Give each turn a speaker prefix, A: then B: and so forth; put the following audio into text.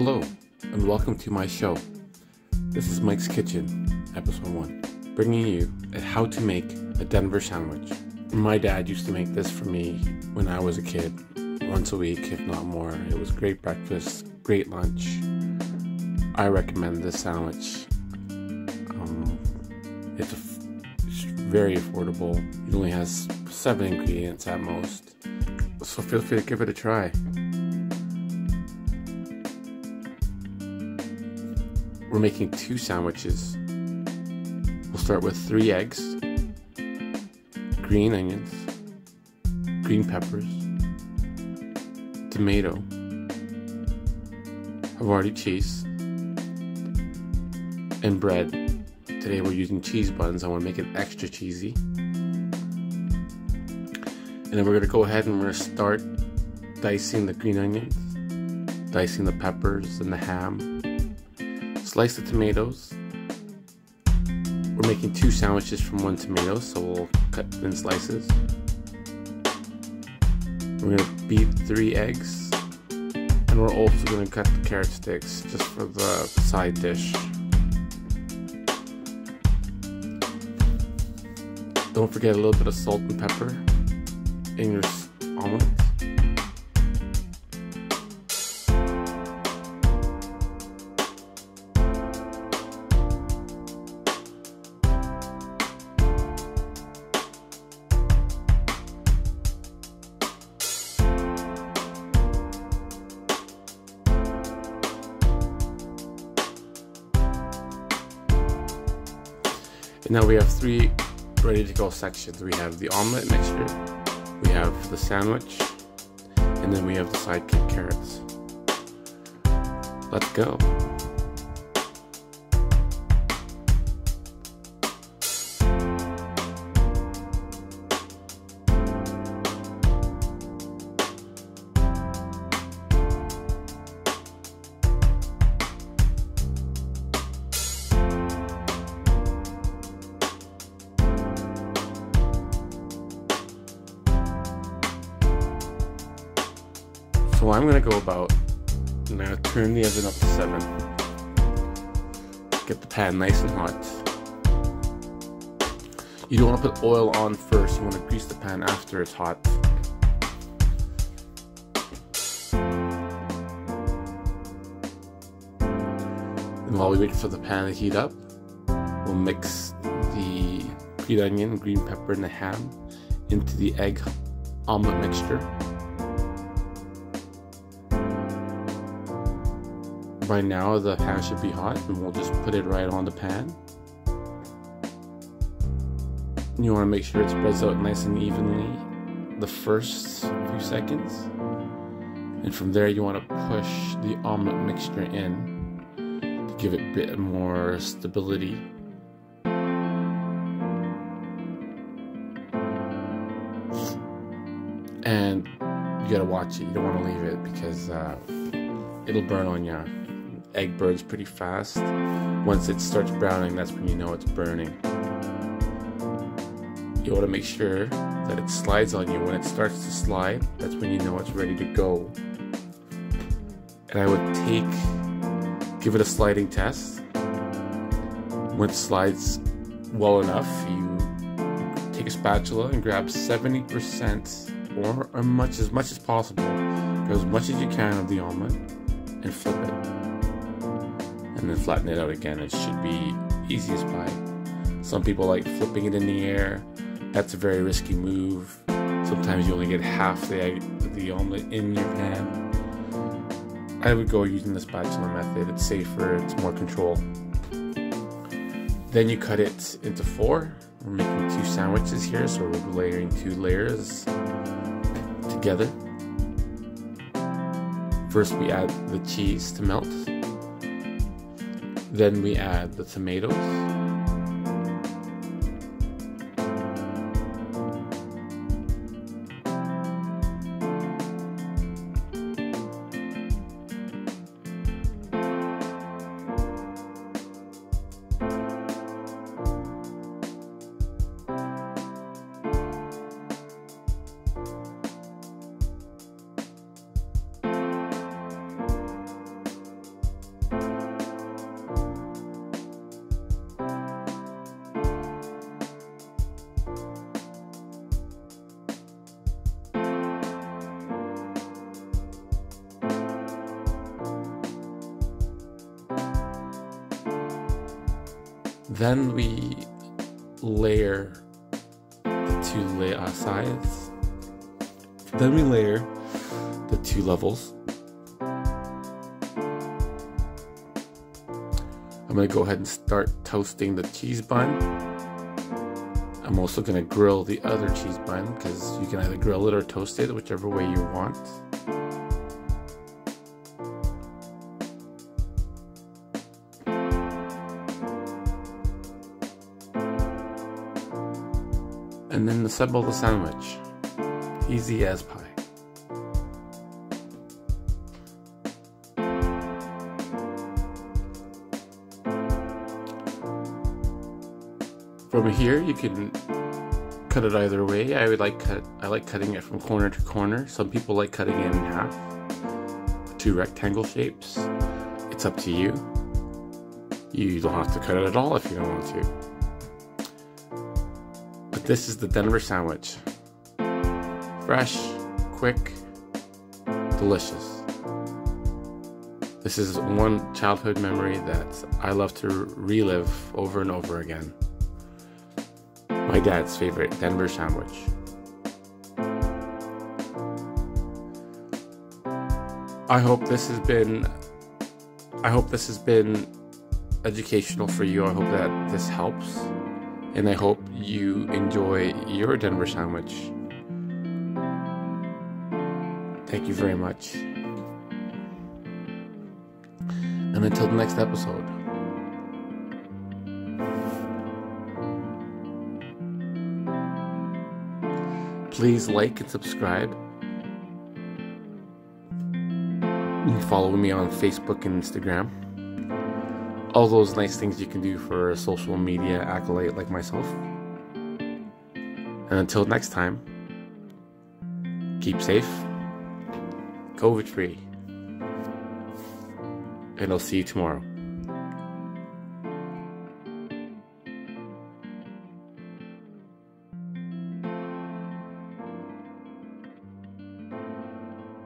A: Hello, and welcome to my show. This is Mike's Kitchen, episode 1, bringing you how to make a Denver sandwich. My dad used to make this for me when I was a kid, once a week, if not more. It was great breakfast, great lunch. I recommend this sandwich. It's very affordable. It only has 7 ingredients at most, so feel free to give it a try. We're making 2 sandwiches. We'll start with 3 eggs, green onions, green peppers, tomato, Havarti cheese, and bread. Today we're using cheese buns. I want to make it extra cheesy. And then we're going to go ahead and we're going to start dicing the green onions, dicing the peppers and the ham. Slice the tomatoes. We're making 2 sandwiches from 1 tomato, so we'll cut thin slices. We're going to beat 3 eggs, and we're also going to cut the carrot sticks just for the side dish. Don't forget a little bit of salt and pepper in your omelet. And now we have 3 ready to go sections. We have the omelet mixture, we have the sandwich, and then we have the sidekick carrots. Let's go. So I'm going to go about, now turn the oven up to 7, get the pan nice and hot. You don't want to put oil on first, you want to grease the pan after it's hot. And while we wait for the pan to heat up, we'll mix the green onion, green pepper, and the ham into the egg omelet mixture. By now the pan should be hot, and we'll just put it right on the pan. You want to make sure it spreads out nice and evenly the first few seconds, and from there you want to push the omelet mixture in to give it a bit more stability. And you gotta watch it, you don't want to leave it because it'll burn on you. Egg burns pretty fast. Once it starts browning, that's when you know it's burning. You want to make sure that it slides on you. When it starts to slide, that's when you know it's ready to go. And I would give it a sliding test. When it slides well enough, you take a spatula and grab 70% or as much as possible, go as much as you can of the omelet, and flip it. And then flatten it out again. It should be easy as pie. Some people like flipping it in the air. That's a very risky move. Sometimes you only get half the omelet in your pan. I would go using the spatula method. It's safer, it's more control. Then you cut it into 4. We're making 2 sandwiches here, so we're layering 2 layers together. First we add the cheese to melt. Then we add the tomatoes. Then we layer the two sides. Then we layer the two levels. I'm going to go ahead and start toasting the cheese bun. I'm also going to grill the other cheese bun, because you can either grill it or toast it, whichever way you want. And then assemble the sandwich. Easy as pie. From here, you can cut it either way. I like cutting it from corner to corner. Some people like cutting it in half, two rectangle shapes. It's up to you. You don't have to cut it at all if you don't want to. But this is the Denver sandwich. Fresh, quick, delicious. This is one childhood memory that I love to relive over and over again. My dad's favorite Denver sandwich. I hope this has been educational for you. I hope that this helps, and I hope you enjoy your Denver sandwich. Thank you very much. And until the next episode. Please like and subscribe. You can follow me on Facebook and Instagram. All those nice things you can do for a social media acolyte like myself. And until next time, keep safe, COVID free, and I'll see you tomorrow.